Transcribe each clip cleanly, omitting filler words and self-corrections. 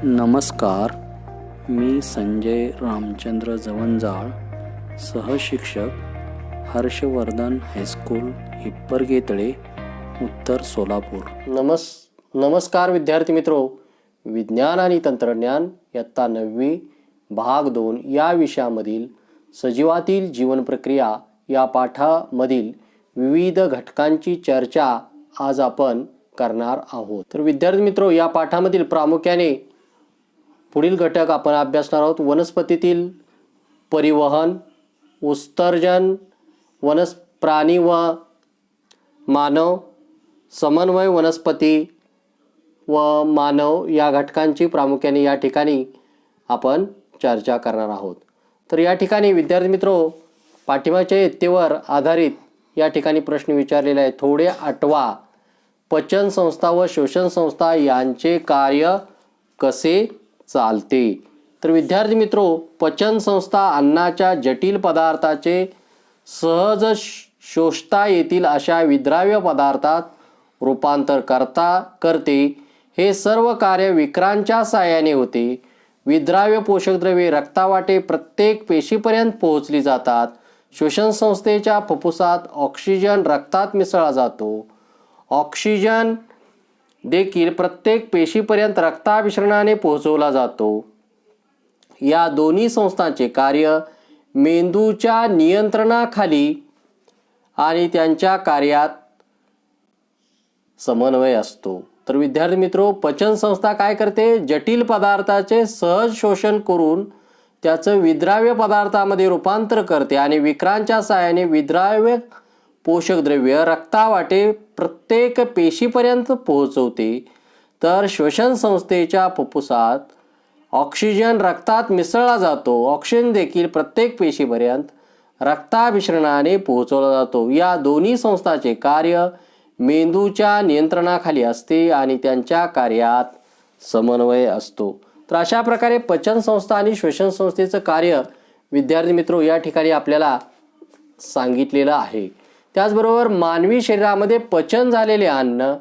नमस्कार, मी संजय रामचंद्र जवंजाळ, सहशिक्षक हर्षवर्धन हायस्कूल हिप्परगेतळे, उत्तर सोलापूर. नमस्कार विद्यार्थी मित्रो. विज्ञान आणि तंत्रज्ञान इयत्ता 9वी भाग 2 या विषयामधील सजीवातील जीवन प्रक्रिया या पाठामधील विविध घटकांची चर्चा आज आपण करणार आहोत. तर विद्यार्थी मित्रो, या पाठामधील प्रामुख्याने पुढील घटक आपण अभ्यासणार आहोत. वनस्पतीतील परिवहन, उत्सर्जन, प्राणी व मानव, समन्वय वनस्पती व मानव या घटकांची प्रामुख्याने या ठिकाणी आपण चर्चा करणार आहोत. तर या ठिकाणी विद्यार्थी मित्रो, पाठिंबाच्या इयत्तेवर आधारित या ठिकाणी प्रश्न विचारलेला आहे. थोडे आठवा. पचन संस्था व श्वसन संस्था यांचे कार्य कसे चालते? तर विद्यार्थी मित्रो, पचन संस्था अन्नाच्या जटिल पदार्थाचे सहज शोषता येतील अशा विद्राव्य पदार्थात रूपांतर करते. हे सर्व कार्य विक्रांच्या साहाय्याने होते. विद्राव्य पोषक द्रव्ये रक्तावाटे प्रत्येक पेशीपर्यंत पोहोचली जातात. श्वसन संस्थेच्या फुफ्फुसात ऑक्सिजन रक्तात मिसळला जातो. ऑक्सिजन देखील प्रत्येक पेशीपर्यंत रक्ताभिसरणाने पोहोचवला जातो. या दोन्ही संस्थांचे कार्य मेंदूच्या नियंत्रणाखाली आणि त्यांच्या कार्यात समन्वय असतो. तर विद्यार्थी मित्रो, पचन संस्था काय करते? जटिल पदार्थाचे सहज शोषण करून त्याचं विद्राव्य पदार्थामध्ये रूपांतर करते आणि विक्रांच्या साहाय्याने विद्राव्य पोषक द्रव्य रक्तावाटे प्रत्येक पेशीपर्यंत पोहोचवते. तर श्वसन संस्थेच्या फुफ्फुसात ऑक्सिजन रक्तात मिसळला जातो. ऑक्सिजन देखील प्रत्येक पेशीपर्यंत रक्ताभिसरणाने पोहोचवला जातो. या दोन्ही संस्थांचे कार्य मेंदूच्या नियंत्रणाखाली असते आणि त्यांच्या कार्यात समन्वय असतो. तर अशा प्रकारे पचन संस्था आणि श्वसन संस्थेचं कार्य विद्यार्थी मित्रो या ठिकाणी आपल्याला सांगितलेलं आहे. त्याचबरोबर मानवी शरीरामध्ये पचन झालेले अन्न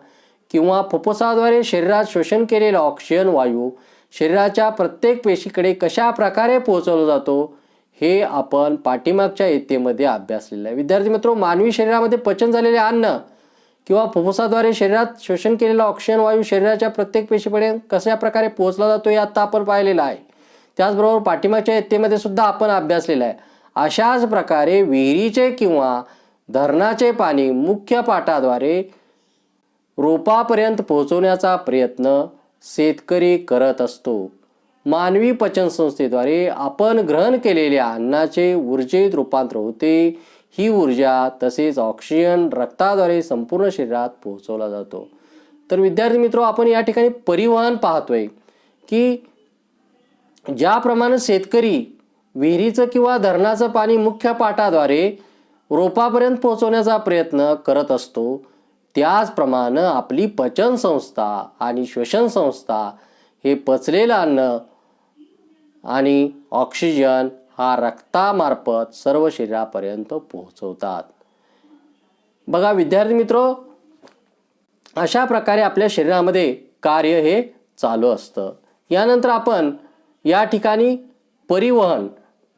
किंवा फुफ्फुसाद्वारे शरीरात शोषण केलेला ऑक्सिजन वायू शरीराच्या प्रत्येक पेशीकडे कशा प्रकारे पोहोचवला जातो हे आपण पाठीमागच्या इयत्तेमध्ये अभ्यासलेलं आहे. विद्यार्थी मित्रो, मानवी शरीरामध्ये पचन झालेले अन्न किंवा फुफ्फुसाद्वारे शरीरात शोषण केलेला ऑक्सिजन वायू शरीराच्या प्रत्येक पेशीपर्यंत कशा प्रकारे पोहोचला जातो हे आता आपण पाहिलेलं आहे. त्याचबरोबर पाठीमागच्या इयत्तेमध्ये सुद्धा आपण अभ्यासलेलं आहे. अशाच प्रकारे विहिरीचे किंवा धरणाचे पाणी मुख्य पाटाद्वारे रोपापर्यंत पोहोचवण्याचा प्रयत्न शेतकरी करत असतो. मानवी पचन संस्थेद्वारे आपण ग्रहण केलेल्या अन्नाचे ऊर्जेत रूपांतर होते. ही ऊर्जा तसेच ऑक्सिजन रक्ताद्वारे संपूर्ण शरीरात पोहोचवला जातो. तर विद्यार्थी मित्रो, आपण या ठिकाणी परिवहन पाहतोय की ज्याप्रमाणे शेतकरी विहिरीचं किंवा धरणाचं पाणी मुख्य पाटाद्वारे रोपापर्यंत पोहोचवण्याचा प्रयत्न करत असतो, त्याचप्रमाणे आपली पचन संस्था आणि श्वसन संस्था हे पचलेलं अन्न आणि ऑक्सिजन हा रक्तामार्फत सर्व शरीरापर्यंत पोहोचवतात. बघा विद्यार्थी मित्रो, अशा प्रकारे आपल्या शरीरामध्ये कार्य हे चालू असतं. यानंतर आपण या ठिकाणी परिवहन,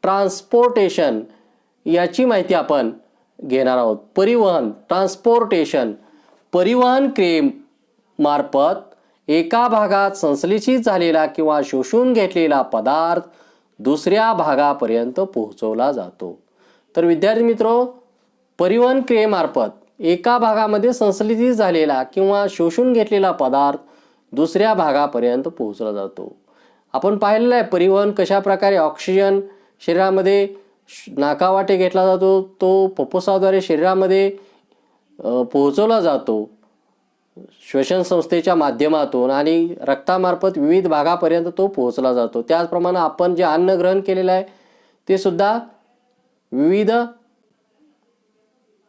ट्रान्सपोर्टेशन याची माहिती आपण घेणार आहोत. ट्रान्सपोर्टेशन परिवहन क्रियेमार्फत एका भागात संश्लेषित झालेला किंवा शोषून घेतलेला पदार्थ दुसऱ्या भागापर्यंत पोहोचवला जातो. तर विद्यार्थी मित्रो, परिवहन क्रियेमार्फत एका भागामध्ये संश्लेषित झालेला किंवा शोषून घेतलेला पदार्थ दुसऱ्या भागापर्यंत पोहोचला जातो. आपण पाहिलेलं आहे परिवहन कशा प्रकारे ऑक्सिजन शरीरामध्ये नाकावाटे घेतला जातो, तो फुफ्फुसाद्वारे शरीरामध्ये पोहोचवला जातो श्वसन संस्थेच्या माध्यमातून आणि रक्तामार्फत विविध भागापर्यंत तो पोहोचला जातो. त्याचप्रमाणे आपण जे अन्न ग्रहण केलेलं आहे ते सुद्धा विविध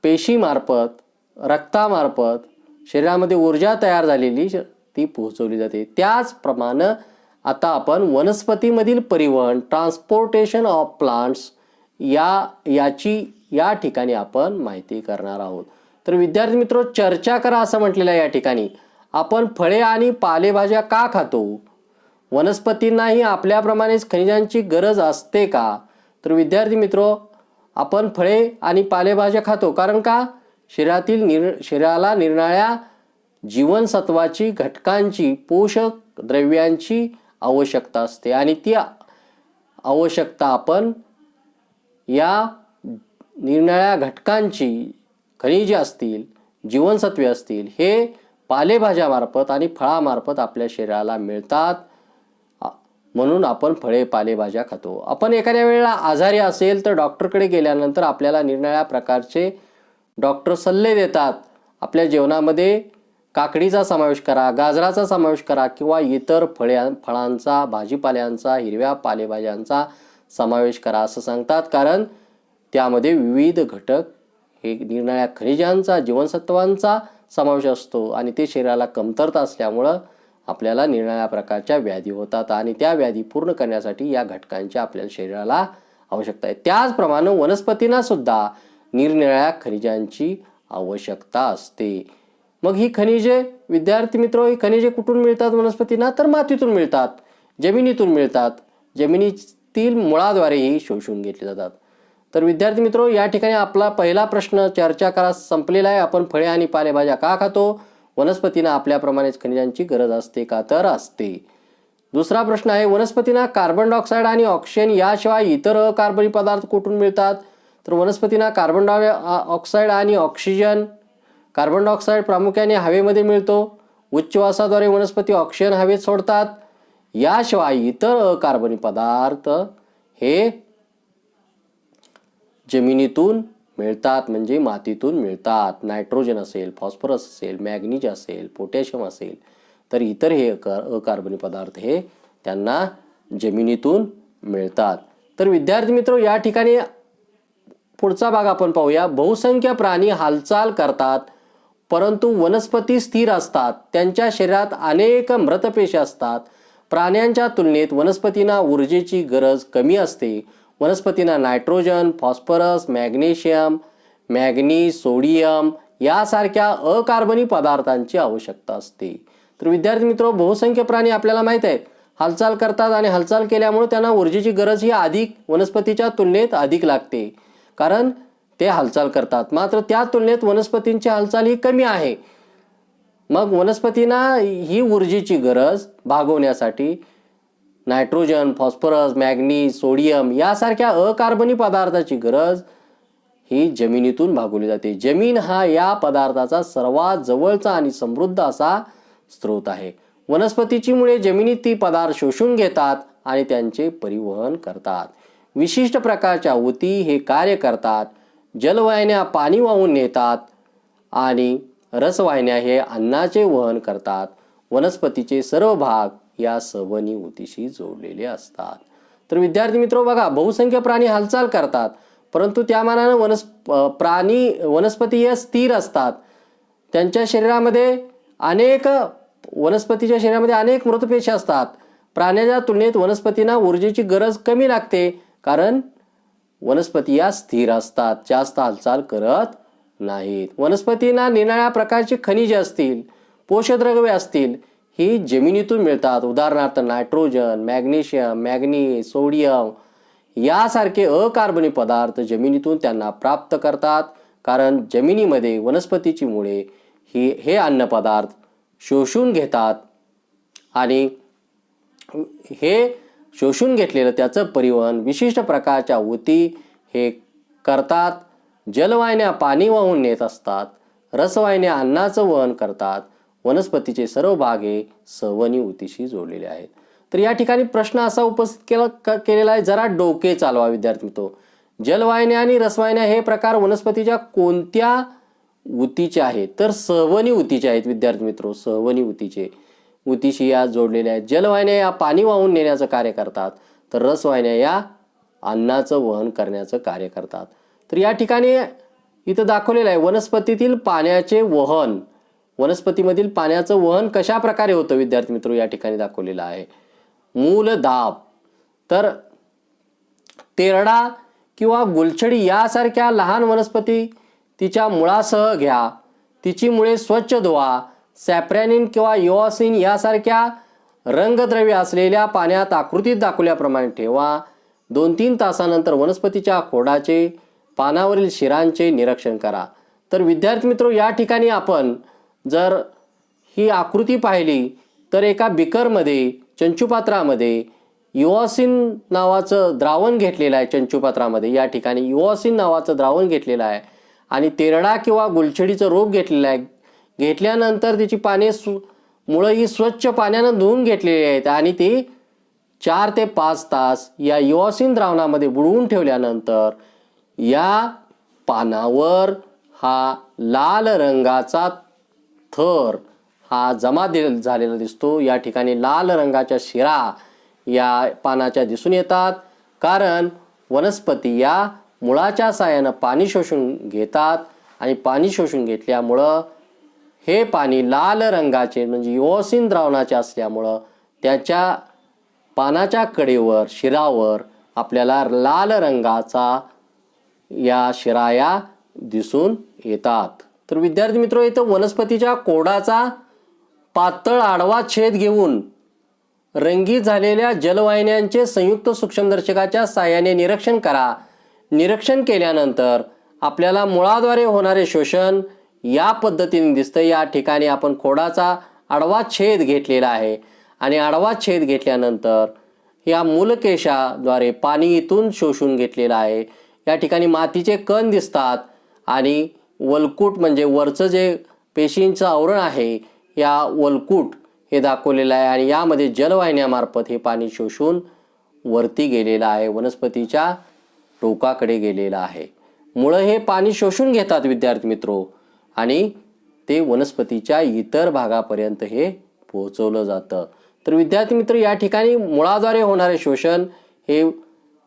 पेशीमार्फत रक्तामार्फत शरीरामध्ये ऊर्जा तयार झालेली ती पोहोचवली जाते. त्याचप्रमाणे आता आपण वनस्पतीमधील परिवहन, ट्रान्सपोर्टेशन ऑफ प्लांट्स याची या ठिकाणी आपण माहिती करणार आहोत. तर विद्यार्थी मित्रो, चर्चा करा असं म्हटलेलं आहे या ठिकाणी. आपण फळे आणि पालेभाज्या का खातो? वनस्पतींनाही आपल्याप्रमाणेच खनिजांची गरज असते का? तर विद्यार्थी मित्रो, आपण फळे आणि पालेभाज्या खातो कारण का? शरीराला निरनिराळ्या जीवनसत्वाची, घटकांची, पोषक द्रव्यांची आवश्यकता असते आणि ती आवश्यकता आपण या निरनिराळ्या घटकांची, खनिजे असतील, जीवनसत्वे असतील, हे पालेभाज्यामार्फत आणि फळामार्फत आपल्या शरीराला मिळतात. म्हणून आपण फळे पालेभाज्या खातो. आपण एखाद्या वेळेला आजारी असेल तर डॉक्टरकडे गेल्यानंतर आपल्याला निरनिराळ्या प्रकारचे डॉक्टर सल्ले देतात. आपल्या जेवणामध्ये काकडीचा समावेश करा, गाजराचा समावेश करा किंवा इतर फळांचा, भाजीपाल्यांचा, हिरव्या पालेभाज्यांचा समावेश करा असं सांगतात. कारण त्यामध्ये विविध घटक, हे निरनिराळ्या खनिजांचा, जीवनसत्वांचा समावेश असतो आणि ते शरीराला कमतरता असल्यामुळं आपल्याला निरनिराळ्या प्रकारच्या व्याधी होतात आणि त्या व्याधी पूर्ण करण्यासाठी या घटकांची आपल्या शरीराला आवश्यकता आहे. त्याचप्रमाणे वनस्पतींना सुद्धा निरनिराळ्या खनिजांची आवश्यकता असते. मग ही खनिजे, विद्यार्थी मित्र, ही खनिजे कुठून मिळतात वनस्पतींना? तर मातीतून मिळतात, जमिनीतून मिळतात. जमिनीतील मुळाद्वारे ही शोषून घेतली जातात. तर विद्यार्थी मित्र, या ठिकाणी आपला पहिला प्रश्न चर्चा करा संपलेला आहे. आपण फळे आणि पालेभाज्या का खातो? वनस्पतींना आपल्याप्रमाणेच खनिजांची गरज असते का? तर असते. दुसरा प्रश्न आहे, वनस्पतींना कार्बन डायऑक्साईड आणि ऑक्सिजन याशिवाय इतर अकार्बनी पदार्थ कुठून मिळतात? तर वनस्पतींना कार्बन डायऑक्साईड आणि ऑक्सिजन, कार्बन डायऑक्साईड प्रामुख्याने हवेमध्ये मिळतो. उच्छवासाद्वारे वनस्पती ऑक्सिजन हवेत सोडतात. याशिवाय इतर अकार्बनी पदार्थ हे जमिनीतून मिळतात, म्हणजे मातीतून मिळतात. नायट्रोजन असेल, फॉस्फरस असेल, मॅग्नीज असेल, पोटॅशियम असेल, तर इतर हे अकार्बनी पदार्थ हे त्यांना जमिनीतून मिळतात. तर विद्यार्थी मित्र, या ठिकाणी पुढचा भाग आपण पाहूया. बहुसंख्य प्राणी हालचाल करतात परंतु वनस्पती स्थिर असतात. त्यांच्या शरीरात अनेक मृतपेशी असतात. प्राण्यांच्या तुलनेत वनस्पतींना ऊर्जेची गरज कमी असते. वनस्पतींना nitrogen, phosphorus, magnesium, manganese, sodium यासारख्या अकार्बनी पदार्थांची आवश्यकता असते. तर विद्यार्थी मित्र, बहुसंख्य प्राणी आपल्याला माहीत आहेत हालचाल करतात आणि हालचाल केल्यामुळे त्यांना ऊर्जेची गरज ही अधिक, वनस्पतीच्या तुलनेत अधिक लागते कारण ते हालचाल करतात. मात्र त्या तुलनेत वनस्पतींची हालचाल ही कमी आहे. मग वनस्पतींना ही ऊर्जेची गरज भागवण्यासाठी नायट्रोजन, फॉस्फरस, मॅग्नीज, सोडियम यासारख्या अकार्बनी पदार्थाची गरज ही जमिनीतून भागवली जाते. जमीन हा या पदार्थाचा सर्वात जवळचा आणि समृद्ध असा स्रोत आहे. वनस्पतीची मुळे जमिनीत ती पदार्थ शोषून घेतात आणि त्यांचे परिवहन करतात. विशिष्ट प्रकारच्या ऊती हे कार्य करतात. जलवाहिन्या पाणी वाहून नेतात आणि रसवाहिन्या हे अन्नाचे वहन करतात. वनस्पतीचे सर्व भाग या संवहनी ऊतीशी जोडलेले असतात. तर विद्यार्थी मित्र, बघा, बहुसंख्य प्राणी हालचाल करतात परंतु त्या मानाने वनस्पती या स्थिर असतात. त्यांच्या शरीरामध्ये वनस्पतीच्या शरीरामध्ये अनेक मृतपेशी असतात. प्राण्याच्या तुलनेत वनस्पतींना ऊर्जेची गरज कमी लागते कारण वनस्पती या स्थिर असतात, जास्त हालचाल करत नाहीत. वनस्पतींना निरनिराळ्या प्रकारची खनिजे असतील, पोषकद्रव्ये असतील, ही जमिनीतून मिळतात. उदाहरणार्थ नायट्रोजन, मॅग्नेशियम, मॅग्नीज, सोडियम यासारखे अकार्बनी पदार्थ जमिनीतून त्यांना प्राप्त करतात कारण जमिनीमध्ये वनस्पतीची मुळे हे अन्नपदार्थ शोषून घेतात आणि हे शोषून घेतलेलं त्याचं परिवहन विशिष्ट प्रकारच्या ऊती हे करतात. जलवाहिन्या पाणी वाहून नेत असतात. रसवाहिन्या अन्नाचं वहन करतात. वनस्पतीचे सर्व भाग हे संवहनी ऊतीशी जोडलेले आहेत. तर या ठिकाणी प्रश्न असा उपस्थित केलेला आहे, जरा डोके चालवा विद्यार्थी मित्र. जलवाहिन्या आणि रसवाहिन्या हे प्रकार वनस्पतीच्या कोणत्या ऊतीचे आहेत? तर संवहनी ऊतीचे आहेत विद्यार्थी मित्र. संवहनी ऊतीशी या जोडलेल्या आहेत. जलवाहिन्या या पाणी वाहून नेण्याचं कार्य करतात तर रसवाहिन्या या अन्नाचं वहन करण्याचं कार्य करतात. तर या ठिकाणी इथं दाखवलेलं आहे वनस्पतीतील पाण्याचे वहन. वनस्पतीमधील पाण्याचं वहन कशा प्रकारे होतं विद्यार्थी मित्र? या ठिकाणी दाखवलेलं आहे. मूलधाप, तर तेरडा किंवा गुलछडी यासारख्या लहान वनस्पती तिच्या मुळासह घ्या. तिची मुळे स्वच्छ धुवा. सॅप्रॅनिन किंवा योआसिन यासारख्या रंगद्रव्य असलेल्या पाण्यात आकृतीत दाखवल्याप्रमाणे ठेवा. 2-3 तासानंतर वनस्पतीच्या खोडाचे पानावरील शिरांचे निरीक्षण करा. तर विद्यार्थी मित्र, या ठिकाणी आपण जर ही आकृती पाहिली तर एका बिकरमध्ये, चंचुपात्रामध्ये युओसिन नावाचं द्रावण घेतलेलं आहे. चंचुपात्रामध्ये या ठिकाणी युओसिन नावाचं द्रावण घेतलेलं आहे आणि तेरडा किंवा गुलछडीचं रोप घेतलेलं आहे. घेतल्यानंतर त्याची पाने मुळं ही स्वच्छ पाण्यानं धुवून घेतलेली आहेत आणि ती 4 ते 5 तास या युओसिन द्रावणामध्ये बुडवून ठेवल्यानंतर या पानावर हा लाल रंगाचा थर हा जमा झालेला दिसतो. या ठिकाणी लाल रंगाच्या शिरा या पानाच्या दिसून येतात, कारण वनस्पती या मुळाच्या साहाय्यानं पाणी शोषून घेतात आणि पाणी शोषून घेतल्यामुळं हे पाणी लाल रंगाचे म्हणजे युओसिन द्रावणाचे असल्यामुळं त्याच्या पानाच्या कडेवर, शिरावर आपल्याला लाल रंगाचा या शिराया दिसून येतात. तर विद्यार्थी मित्र, इथं वनस्पतीच्या खोडाचा पातळ आडवा छेद घेऊन रंगीत झालेल्या जलवाहिन्यांचे संयुक्त सूक्ष्मदर्शकाच्या साहाय्याने निरीक्षण करा. निरीक्षण केल्यानंतर आपल्याला मुळाद्वारे होणारे शोषण या पद्धतीने दिसतं. या ठिकाणी आपण खोडाचा आडवा छेद घेतलेला आहे आणि आडवा छेद घेतल्यानंतर या मूलकेशाद्वारे पाणी इथून शोषून घेतलेलं आहे. या ठिकाणी मातीचे कण दिसतात आणि वलकूट म्हणजे वरचं जे पेशींचं आवरण आहे, या वलकूट हे दाखवलेलं आहे आणि यामध्ये जलवाहिन्यामार्फत हे पाणी शोषून वरती गेलेलं आहे, वनस्पतीच्या टोकाकडे गेलेलं आहे. मुळं हे पाणी शोषून घेतात विद्यार्थी मित्रो आणि ते वनस्पतीच्या इतर भागापर्यंत हे पोहोचवलं जातं. तर विद्यार्थी मित्र, या ठिकाणी मुळाद्वारे होणारे शोषण हे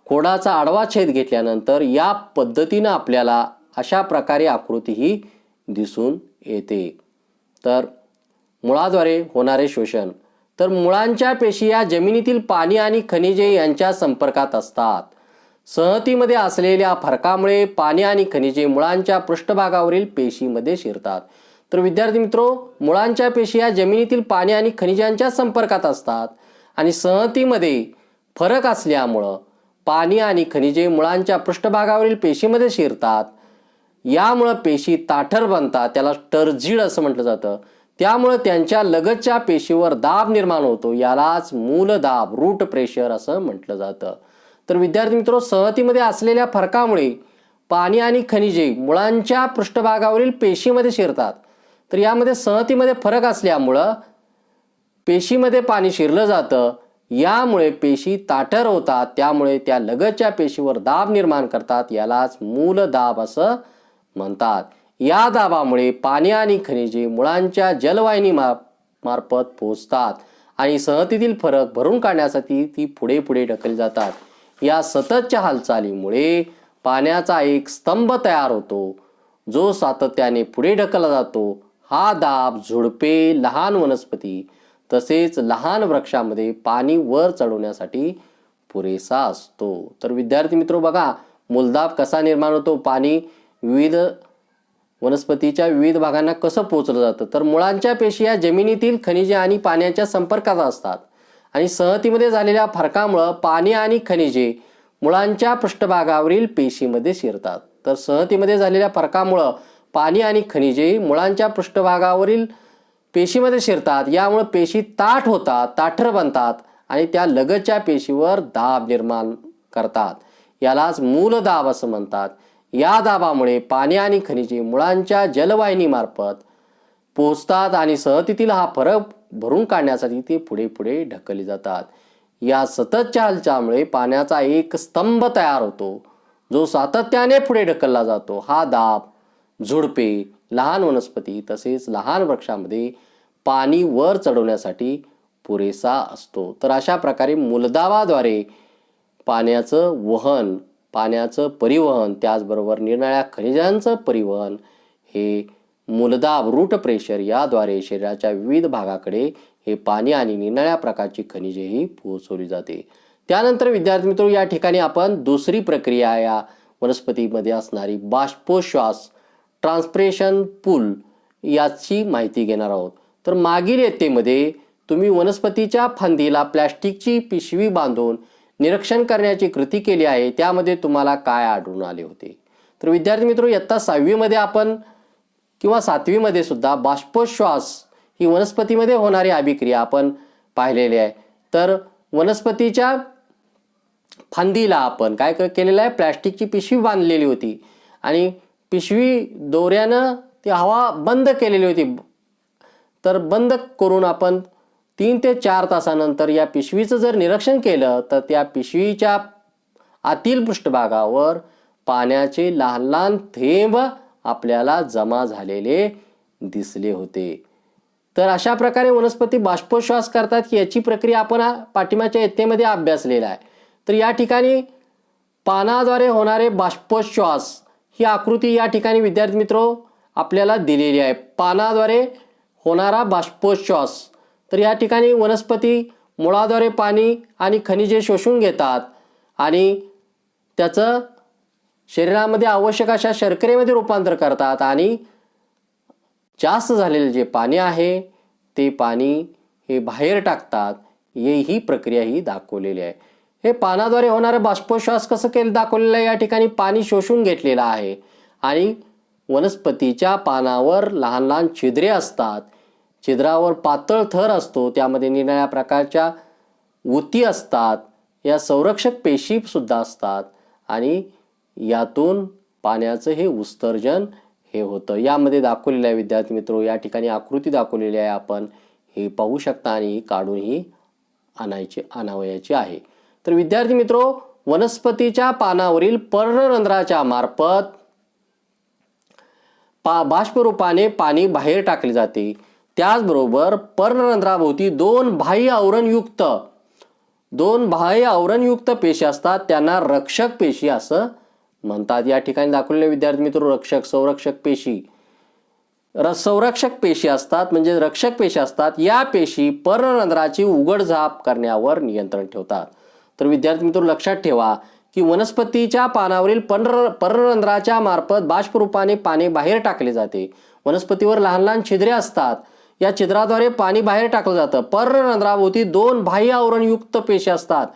खोडाचा आडवा छेद घेतल्यानंतर या पद्धतीनं आपल्याला अशा प्रकारे आकृती ही दिसून येते. तर मुळाद्वारे होणारे शोषण, तर मुळांच्या पेशी या जमिनीतील पाणी आणि खनिजे यांच्या संपर्कात असतात. संहतीमध्ये असलेल्या फरकामुळे पाणी आणि खनिजे मुळांच्या पृष्ठभागावरील पेशीमध्ये शिरतात. तर विद्यार्थी मित्रो, मुळांच्या पेशी या जमिनीतील पाणी आणि खनिजांच्या संपर्कात असतात आणि संहतीमध्ये फरक असल्यामुळं पाणी आणि खनिजे मुळांच्या पृष्ठभागावरील पेशीमध्ये शिरतात. यामुळं पेशी ताठर बनतात, त्याला टर्जिड असं म्हटलं जातं. त्यामुळे त्यांच्या लगतच्या पेशीवर दाब निर्माण होतो, यालाच मूलदाब, रूट प्रेशर असं म्हटलं जातं. तर विद्यार्थी मित्रो, संहतीमध्ये असलेल्या फरकामुळे पाणी आणि खनिजे मुळांच्या पृष्ठभागावरील पेशीमध्ये शिरतात. तर यामध्ये संहतीमध्ये फरक असल्यामुळं पेशीमध्ये पाणी शिरलं जातं, यामुळे पेशी ताठर होतात, त्यामुळे त्या लगतच्या पेशीवर दाब निर्माण करतात, यालाच मूलदाब असं म्हणतात. या दाबामुळे पाणी आणि खनिजे मुळांच्या जलवाहिनी मार्फत पोहोचतात आणि संहतीतील फरक भरून काढण्यासाठी ती पुढे पुढे ढकलली जातात. या सततच्या हालचालीमुळे पाण्याचा एक स्तंभ तयार होतो, जो सातत्याने पुढे ढकलला जातो. हा दाब झुडपे, लहान वनस्पती तसेच लहान वृक्षामध्ये पाणी वर चढवण्यासाठी पुरेसा असतो. तर विद्यार्थी मित्रो, बघा मूलदाब कसा निर्माण होतो, पाणी विविध वनस्पतीच्या विविध भागांना कसं पोहोचलं जातं. तर मुळांच्या पेशी या जमिनीतील खनिजे आणि पाण्याच्या संपर्कात असतात आणि संहतीमध्ये झालेल्या फरकामुळं पाणी आणि खनिजे मुळांच्या पृष्ठभागावरील पेशीमध्ये शिरतात. तर संहतीमध्ये झालेल्या फरकामुळं पाणी आणि खनिजे मुळांच्या पृष्ठभागावरील पेशीमध्ये शिरतात. यामुळे पेशी ताठ होतात, ताठर बनतात आणि त्या लगतच्या पेशीवर दाब निर्माण करतात, यालाच मूलदाब असं म्हणतात. या दाबामुळे पाणी आणि खनिजे मुळांच्या जलवाहिनी मार्फत पोहोचतात आणि संहतीतील हा फरक भरून काढण्यासाठी ते पुढे पुढे ढकलले जातात. या सततच्या हालचालीमुळे पाण्याचा एक स्तंभ तयार होतो, जो सातत्याने पुढे ढकलला जातो. हा दाब झुडपे, लहान वनस्पती तसेच लहान वृक्षामध्ये पाणी वर चढवण्यासाठी पुरेसा असतो. तर अशा प्रकारे मूलदाबाद्वारे पाण्याचं वहन, पाण्याचं परिवहन, त्याचबरोबर निरनिराळ्या खनिजांचं परिवहन हे मूलदाब, रूट प्रेशर याद्वारे शरीराच्या विविध भागाकडे हे पाणी आणि निरनिराळ्या प्रकारची खनिजेही पोहोचवली जाते. त्यानंतर विद्यार्थी मित्र, या ठिकाणी आपण दुसरी प्रक्रिया या वनस्पतीमध्ये असणारी बाष्पोश्वास, ट्रान्सप्रेशन पूल याची माहिती घेणार आहोत. तर मागील इयत्तेमध्ये तुम्ही वनस्पतीच्या फांदीला प्लॅस्टिकची पिशवी बांधून निरीक्षण करण्याची कृती केली आहे, त्यामध्ये तुम्हाला काय आढळून आले होते? तर विद्यार्थी मित्र, इयत्ता 6वी मध्ये आपण किंवा 7वी मध्ये सुद्धा बाष्पोच्छ्वास ही वनस्पतीमध्ये होणारी अभिक्रिया आपण पाहिलेली आहे. तर वनस्पतीच्या फांदीला आपण काय केलेलं आहे, प्लॅस्टिकची पिशवी बांधलेली होती आणि पिशवी दोऱ्यानं ती हवा बंद केलेली होती. तर बंद करून आपण 3 ते 4 तासानंतर या पिशवीचं जर निरीक्षण केलं तर त्या पिशवीच्या आतील पृष्ठभागावर पाण्याचे लहान लहान थेंब आपल्याला जमा झालेले दिसले होते. तर अशा प्रकारे वनस्पती बाष्पोच्छ्वास करतात की याची प्रक्रिया आपण पाठीमागच्या इयत्तेमध्ये अभ्यासलेला आहे. तर या ठिकाणी पानाद्वारे होणारे बाष्पोच्छ्वास ही आकृती या ठिकाणी विद्यार्थी मित्र आपल्याला दिलेली आहे. पानाद्वारे होणारा बाष्पोच्छ्वास. तर या ठिकाणी वनस्पती मुळाद्वारे पाणी आणि खनिजे शोषून घेतात आणि त्याचं शरीरामध्ये आवश्यक अशा शर्करेमध्ये रूपांतर करतात आणि जास्त झालेले जे पाणी आहे ते पाणी हे बाहेर टाकतात. ही प्रक्रिया ही दाखवलेली आहे. हे पानाद्वारे होणारा बाष्पोच्छ्वास कसं केलं दाखवलेलं आहे. या ठिकाणी पाणी शोषून घेतलेलं आहे आणि वनस्पतीच्या पानावर लहान लहान छिद्रे असतात. छिद्रावर पातळ थर असतो, त्यामध्ये निरनिराळ्या प्रकारच्या ऊती असतात, या संरक्षक पेशी सुद्धा असतात आणि यातून पाण्याचं हे उत्सर्जन हे होतं. यामध्ये दाखवलेलं आहे विद्यार्थी मित्र, या ठिकाणी आकृती दाखवलेली आहे, आपण हे पाहू शकता आणि काढून ही आणावयाची आहे. तर विद्यार्थी मित्र, वनस्पतीच्या पानावरील पर्णरंध्राच्या मार्फत बाष्परूपाने पाणी बाहेर टाकले जाते. त्याचबरोबर पर्णरंध्राभोवती दोन बाह्य आवरणयुक्त पेशी असतात, त्यांना रक्षक पेशी असं म्हणतात. या ठिकाणी दाखवलेले विद्यार्थी मित्र संरक्षक पेशी असतात, म्हणजे रक्षक पेशी असतात. या पेशी पर्णरंध्राची उघडझाप करण्यावर नियंत्रण ठेवतात. तर विद्यार्थी मित्र लक्षात ठेवा की वनस्पतीच्या पानावरील पर्णरंध्राच्या मार्फत बाष्परूपाने पाणी बाहेर टाकले जाते. वनस्पतीवर लहान लहान छिद्रे असतात, या छिद्राद्वारे पाणी बाहेर टाकलं जातं. पर्णरंध्राभोवती दोन बाह्य आवरणयुक्त पेशी असतात,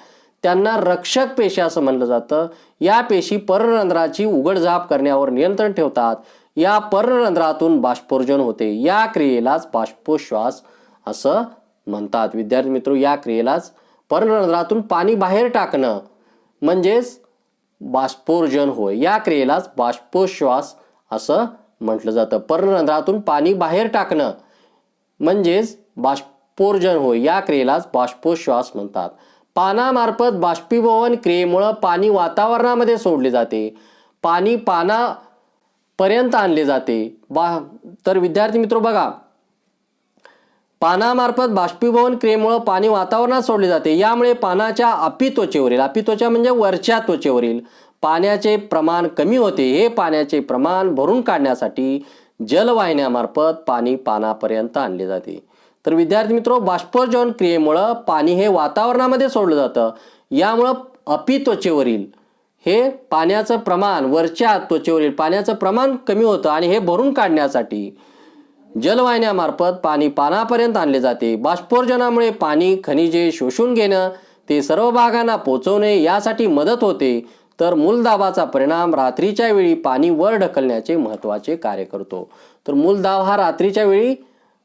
त्यांना रक्षक पेशी असं म्हणलं जातं. या पेशी पर्णरंध्राची उघडझाप करण्यावर नियंत्रण ठेवतात. या पर्णरंध्रातून बाष्पोर्जन होते. या क्रियेलाच बाष्पोच्छ्वास असं म्हणतात. विद्यार्थी मित्र, या क्रियेलाच पर्णरंध्रातून पाणी बाहेर टाकणं म्हणजेच बाष्पोर्जन होय. या क्रियेलाच बाष्पोच्छ्वास असं म्हटलं जातं. पर्णरंध्रातून पाणी बाहेर टाकणं म्हणजेच बाष्पोर्जन होय. या क्रियेलाच बाष्पोच्छ्वास म्हणतात. पानामार्फत बाष्पीभवन क्रियेमुळे पाणी वातावरणामध्ये सोडले जाते. पाणी पानापर्यंत आणले जाते. तर विद्यार्थी मित्र बघा, पानामार्फत बाष्पीभवन क्रियेमुळे पाणी वातावरणात सोडले जाते. यामुळे पानाच्या अपित्वचेवरील, अपित्वचा म्हणजे वरच्या त्वचेवरील पाण्याचे प्रमाण कमी होते. हे पाण्याचे प्रमाण भरून काढण्यासाठी जलवाहिन्यामार्फत पाणी पानापर्यंत आणले जाते. तर विद्यार्थी मित्र, बाष्पोर्जन क्रियेमुळे पाणी हे वातावरणामध्ये सोडलं जातं. यामुळं अपित्वचेवरील हे पाण्याचं प्रमाण, वरच्या त्वचेवरील पाण्याचं प्रमाण कमी होतं आणि हे भरून काढण्यासाठी जलवाहिन्यामार्फत पाणी पानापर्यंत आणले जाते. बाष्पोर्जनामुळे पाणी खनिजे शोषून घेणं, ते सर्व भागांना पोहोचवणे यासाठी मदत होते. तर मूलदाबाचा परिणाम रात्रीच्या वेळी पाणी वर ढकलण्याचे महत्त्वाचे कार्य करतो. तर मूलदाब हा रात्रीच्या वेळी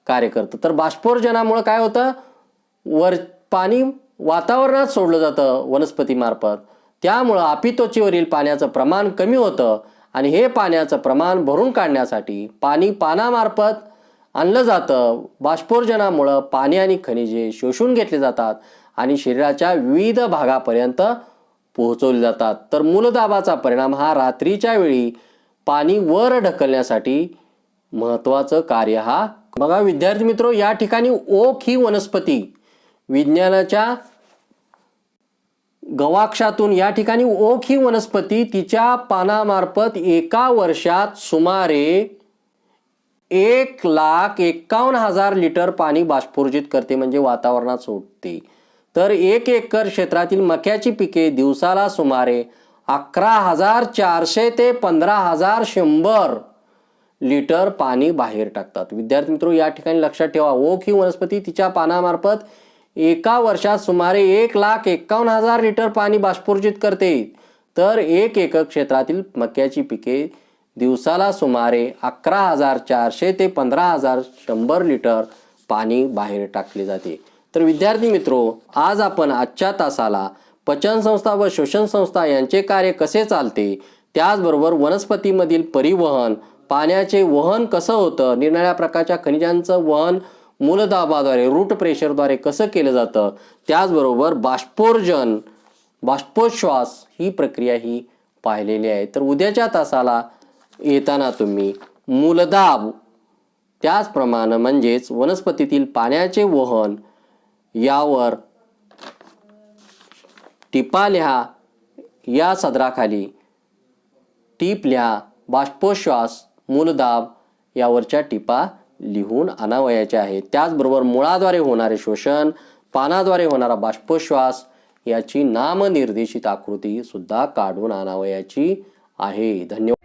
कार्य करतो. तर बाष्पोर्जनामुळे काय होतं, पाणी वातावरणात सोडलं जातं वनस्पतीमार्फत. त्यामुळं अपित्वचेवरील पाण्याचं प्रमाण कमी होतं आणि हे पाण्याचं प्रमाण भरून काढण्यासाठी पाणी पानामार्फत आणलं जातं. बाष्पोर्जनामुळं पाणी आणि खनिजे शोषून घेतले जातात आणि शरीराच्या विविध भागापर्यंत पोहोचवले जातात. तर मूलदाबाचा परिणाम हा रात्रीच्या वेळी पाणी वर ढकलण्यासाठी महत्त्वाचं कार्य हा. बघा विद्यार्थी मित्र, या ठिकाणी ओक ही वनस्पती विज्ञानाच्या गवाक्षातून या ठिकाणी ओक ही वनस्पती तिच्या पानामार्फत एका वर्षात सुमारे 1,51,000 लिटर पाणी बाष्पोर्जित करते, म्हणजे वातावरणात सोडते. तर 1 एकर क्षेत्रातील मक्याची पिके दिवसाला सुमारे 11,400 ते 15,100 लिटर पाणी बाहेर टाकतात. विद्यार्थी मित्रो, या ठिकाणी लक्षात ठेवा, ओक ही वनस्पती तिच्या पानामार्फत एका वर्षात सुमारे 1,51,000 लिटर पाणी बाष्पोर्जित करते. तर 1 एकर क्षेत्रातील मक्याची पिके दिवसाला सुमारे 11,400 ते 15,100 लिटर पाणी बाहेर टाकले जाते. तर विद्यार्थी मित्रो, आज आपण आजच्या तासाला पचन संस्था व श्वसन संस्था यांचे कार्य कसे चालते, त्याचबरोबर वनस्पतीमधील परिवहन, पाण्याचे वहन कसं होतं, निरनिराळ्या प्रकारच्या खनिजांचं वहन मूलदाबाद्वारे, रूट प्रेशरद्वारे कसं केलं जातं, त्याचबरोबर बाष्पोर्जन, बाष्पोच्छ्वास ही प्रक्रिया ही पाहिलेली आहे. तर उद्याच्या तासाला येताना तुम्ही मूलदाब, त्याचप्रमाणे म्हणजेच वनस्पतीतील पाण्याचे वहन यावर टिपा लिहा. या सदराखाली टीप लिहा. बाष्पोच्छ्वास, मूलदाब यावरच्या टिपा लिहून आणावयाच्या आहेत. त्याचबरोबर मुळाद्वारे होणारे शोषण, पानाद्वारे होणारा बाष्पोच्छ्वास याची नामनिर्देशित आकृती सुद्धा काढून आणावयाची आहे. धन्यवाद.